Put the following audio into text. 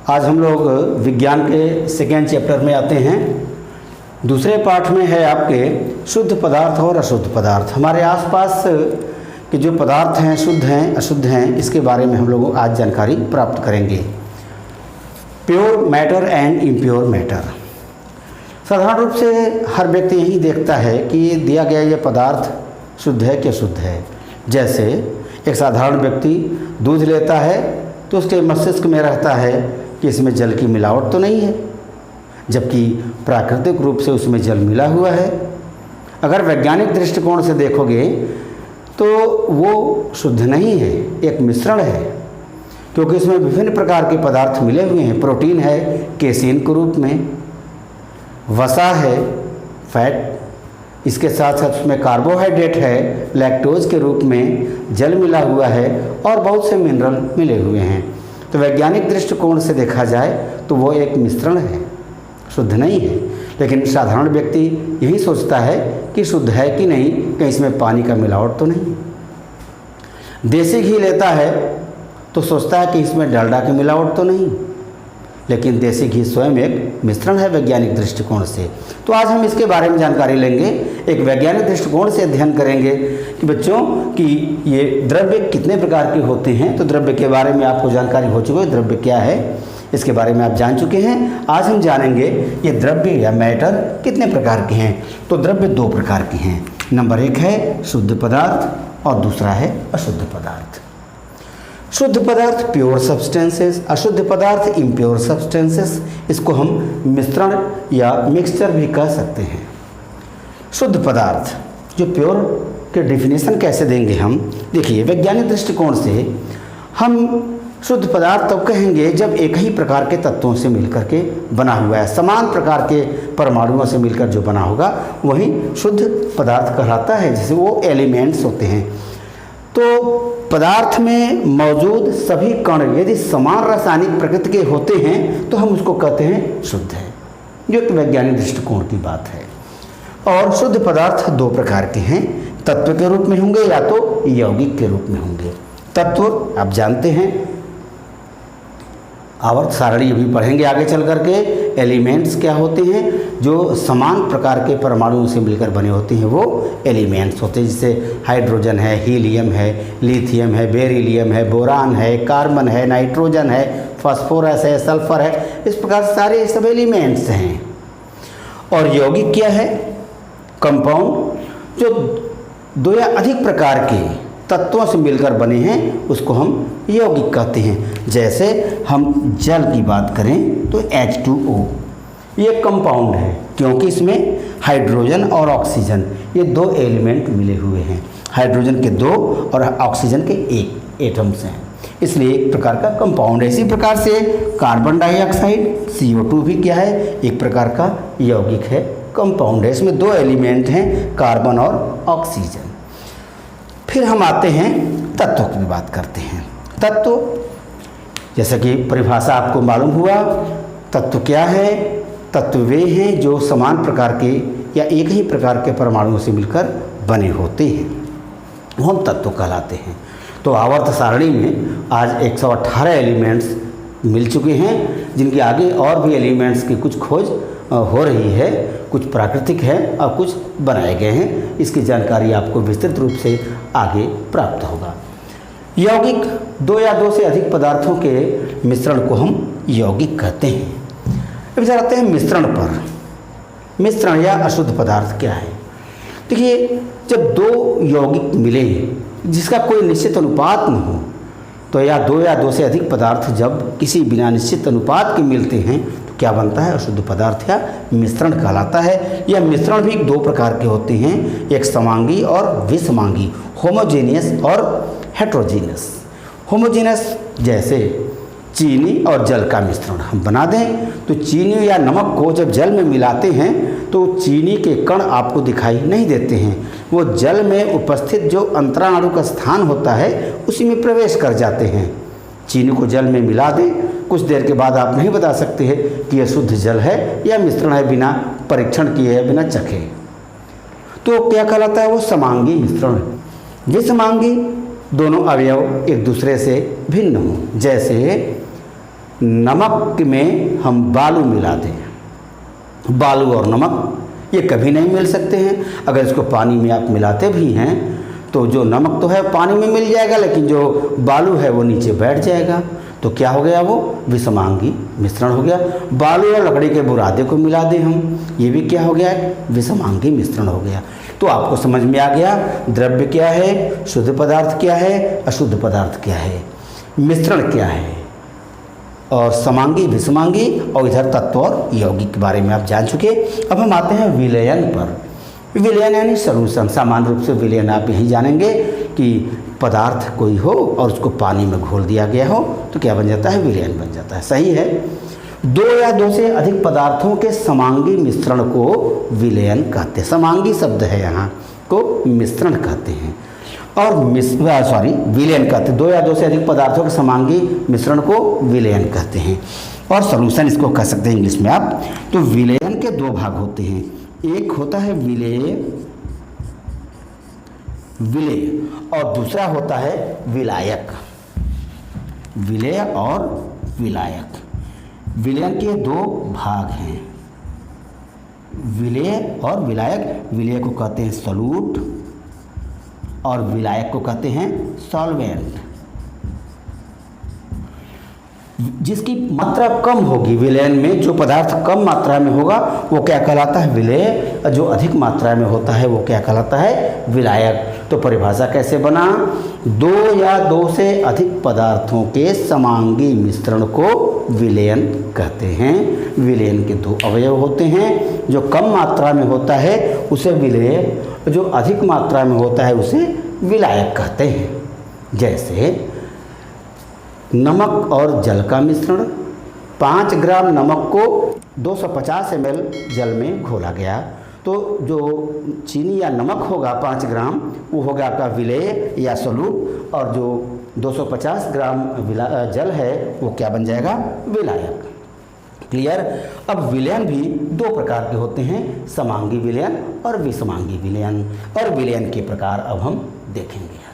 आज हम लोग विज्ञान के सेकेंड चैप्टर में आते हैं। दूसरे पाठ में है आपके शुद्ध पदार्थ और अशुद्ध पदार्थ। हमारे आसपास के जो पदार्थ हैं, शुद्ध हैं, अशुद्ध हैं, इसके बारे में हम लोग आज जानकारी प्राप्त करेंगे। Pure matter and impure matter. साधारण रूप से हर व्यक्ति यही देखता है कि ये दिया गया ये पदार्थ शुद्ध है कि अशुद्ध है। जैसे एक साधारण व्यक्ति दूध लेता है तो उसके मस्तिष्क में रहता है कि इसमें जल की मिलावट तो नहीं है, जबकि प्राकृतिक रूप से उसमें जल मिला हुआ है। अगर वैज्ञानिक दृष्टिकोण से देखोगे तो वो शुद्ध नहीं है, एक मिश्रण है, क्योंकि इसमें विभिन्न प्रकार के पदार्थ मिले हुए हैं। प्रोटीन है केसीन के रूप में, वसा है फैट, इसके साथ साथ उसमें कार्बोहाइड्रेट है लैक्टोज के रूप में, जल मिला हुआ है और बहुत से मिनरल मिले हुए हैं। तो वैज्ञानिक दृष्टिकोण से देखा जाए तो वो एक मिश्रण है, शुद्ध नहीं है। लेकिन साधारण व्यक्ति यही सोचता है कि शुद्ध है कि नहीं, कहीं इसमें पानी का मिलावट तो नहीं। देसी घी लेता है तो सोचता है कि इसमें डालडा की मिलावट तो नहीं, लेकिन देसी घी स्वयं एक मिश्रण है वैज्ञानिक दृष्टिकोण से। तो आज हम इसके बारे में जानकारी लेंगे, एक वैज्ञानिक दृष्टिकोण से अध्ययन करेंगे कि बच्चों कि ये द्रव्य कितने प्रकार के होते हैं। तो द्रव्य के बारे में आपको जानकारी हो चुकी है, द्रव्य क्या है इसके बारे में आप जान चुके हैं। आज हम जानेंगे ये द्रव्य या मैटर कितने प्रकार के हैं। तो द्रव्य दो प्रकार के हैं। नंबर एक है शुद्ध पदार्थ और दूसरा है अशुद्ध पदार्थ। शुद्ध पदार्थ प्योर सब्सटेंसेस, अशुद्ध पदार्थ इम्प्योर सब्सटेंसेस। इसको हम मिश्रण या मिक्सचर भी कह सकते हैं। शुद्ध पदार्थ जो प्योर के डेफिनेशन कैसे देंगे हम, देखिए वैज्ञानिक दृष्टिकोण से हम शुद्ध पदार्थ तब कहेंगे जब एक ही प्रकार के तत्वों से मिलकर के बना हुआ है, समान प्रकार के परमाणुओं से मिलकर जो बना होगा वही शुद्ध पदार्थ कहलाता है, जैसे वो एलिमेंट्स होते हैं। तो पदार्थ में मौजूद सभी कण यदि समान रासायनिक प्रकृति के होते हैं तो हम उसको कहते हैं शुद्ध है। जो एक वैज्ञानिक दृष्टिकोण की बात है। और शुद्ध पदार्थ दो प्रकार के हैं, तत्व के रूप में होंगे या तो यौगिक के रूप में होंगे। तत्व आप जानते हैं, आवर्त सारणी भी पढ़ेंगे आगे चल करके। एलिमेंट्स क्या होते हैं, जो समान प्रकार के परमाणुओं से मिलकर बने होते हैं वो एलिमेंट्स होते हैं। जैसे हाइड्रोजन है, हीलियम है, लिथियम है, बेरिलियम है, बोरान है, कार्बन है, नाइट्रोजन है, फास्फोरस है, सल्फर है। इस प्रकार सारे सब एलिमेंट्स हैं। और यौगिक क्या है, कंपाउंड जो दो या अधिक प्रकार के तत्वों से मिलकर बने हैं उसको हम यौगिक कहते हैं। जैसे हम जल की बात करें तो H2O ये कंपाउंड है, क्योंकि इसमें हाइड्रोजन और ऑक्सीजन ये दो एलिमेंट मिले हुए हैं। हाइड्रोजन के दो और ऑक्सीजन के एक एटम्स हैं, इसलिए एक प्रकार का कंपाउंड है। इसी प्रकार से कार्बन डाइऑक्साइड CO2 भी क्या है, एक प्रकार का यौगिक है, कंपाउंड है। इसमें दो एलिमेंट हैं, कार्बन और ऑक्सीजन। फिर हम आते हैं तत्वों की बात करते हैं। तत्व जैसा कि परिभाषा आपको मालूम हुआ, तत्व क्या है, तत्व वे हैं जो समान प्रकार के या एक ही प्रकार के परमाणुओं से मिलकर बने होते हैं, वो हम तत्व कहलाते हैं। तो आवर्त सारणी में आज 118 एलिमेंट्स मिल चुके हैं, जिनके आगे और भी एलिमेंट्स की कुछ खोज हो रही है, कुछ प्राकृतिक है और कुछ बनाए गए हैं। इसकी जानकारी आपको विस्तृत रूप से आगे प्राप्त होगा। यौगिक दो या दो से अधिक पदार्थों के मिश्रण को हम यौगिक कहते हैं। अब जाते हैं मिश्रण पर। मिश्रण या अशुद्ध पदार्थ क्या है। देखिए, जब दो यौगिक मिले जिसका कोई निश्चित अनुपात न हो, तो या दो से अधिक पदार्थ जब किसी बिना निश्चित अनुपात के मिलते हैं तो क्या बनता है, अशुद्ध पदार्थ या मिश्रण कहलाता है। यह मिश्रण भी दो प्रकार के होते हैं, एक समांगी और विसमांगी, होमोजेनियस और हेट्रोजीनियस। होमोजेनियस जैसे चीनी और जल का मिश्रण हम बना दें तो चीनी या नमक को जब जल में मिलाते हैं तो चीनी के कण आपको दिखाई नहीं देते हैं, वो जल में उपस्थित जो अंतराणु का स्थान होता है उसी में प्रवेश कर जाते हैं। चीनी को जल में मिला दें, कुछ देर के बाद आप नहीं बता सकते हैं कि यह शुद्ध जल है या मिश्रण है, बिना परीक्षण किए है, बिना चखे। तो क्या कहलाता है, वो समांगी मिश्रण। विसमांगी दोनों अवयव एक दूसरे से भिन्न हों। जैसे नमक में हम बालू मिला दें, बालू और नमक ये कभी नहीं मिल सकते हैं। अगर इसको पानी में आप मिलाते भी हैं तो जो नमक तो है पानी में मिल जाएगा, लेकिन जो बालू है वो नीचे बैठ जाएगा। तो क्या हो गया, वो विषमांगी मिश्रण हो गया। बालू और लकड़ी के बुरादे को मिला दें हम, ये भी क्या हो गया, विषमांगी मिश्रण हो गया। तो आपको समझ में आ गया द्रव्य क्या है, शुद्ध पदार्थ क्या है, अशुद्ध पदार्थ क्या है, मिश्रण क्या है, और समांगी विषमांगी, और इधर तत्व और यौगिक के बारे में आप जान चुके। अब हम आते हैं विलयन पर। विलयन यानी सॉल्यूशन। सामान्य रूप से विलयन आप यही जानेंगे कि पदार्थ कोई हो और उसको पानी में घोल दिया गया हो तो क्या बन जाता है, विलयन बन जाता है। सही है। दो या दो से अधिक पदार्थों के समांगी मिश्रण को विलयन कहते हैं। समांगी शब्द है यहाँ को मिश्रण कहते हैं, और विलयन कहते हैं। दो या दो से अधिक पदार्थों के समांगी मिश्रण को विलयन कहते हैं। और सॉल्यूशन इसको कह सकते हैं इंग्लिश में आप। तो विलयन के दो भाग होते हैं, एक होता है विलेय और दूसरा होता है विलायक। विलेय और विलायक, विलयन के दो भाग हैं, विलेय और विलायक। विलेय को कहते हैं सॉल्यूट और विलायक को कहते हैं सॉल्वेंट। जिसकी मात्रा कम होगी विलयन में, जो पदार्थ कम मात्रा में होगा वो क्या कहलाता है, विलेय, और जो अधिक मात्रा में होता है वो क्या कहलाता है, विलायक। तो परिभाषा कैसे बना, दो या दो से अधिक पदार्थों के समांगी मिश्रण को विलयन कहते हैं। विलयन के दो अवयव होते हैं, जो कम मात्रा में होता है उसे विलेय, जो अधिक मात्रा में होता है उसे विलायक कहते हैं। जैसे नमक और जल का मिश्रण, 5 ग्राम नमक को 250 ml जल में घोला गया, तो जो चीनी या नमक होगा 5 ग्राम वो होगा आपका विलेय या सॉल्यूट, और जो 250 ग्राम जल है वो क्या बन जाएगा, विलायक। क्लियर। अब विलयन भी दो प्रकार के होते हैं, समांगी विलयन और विषमांगी विलयन, और विलयन के प्रकार अब हम देखेंगे।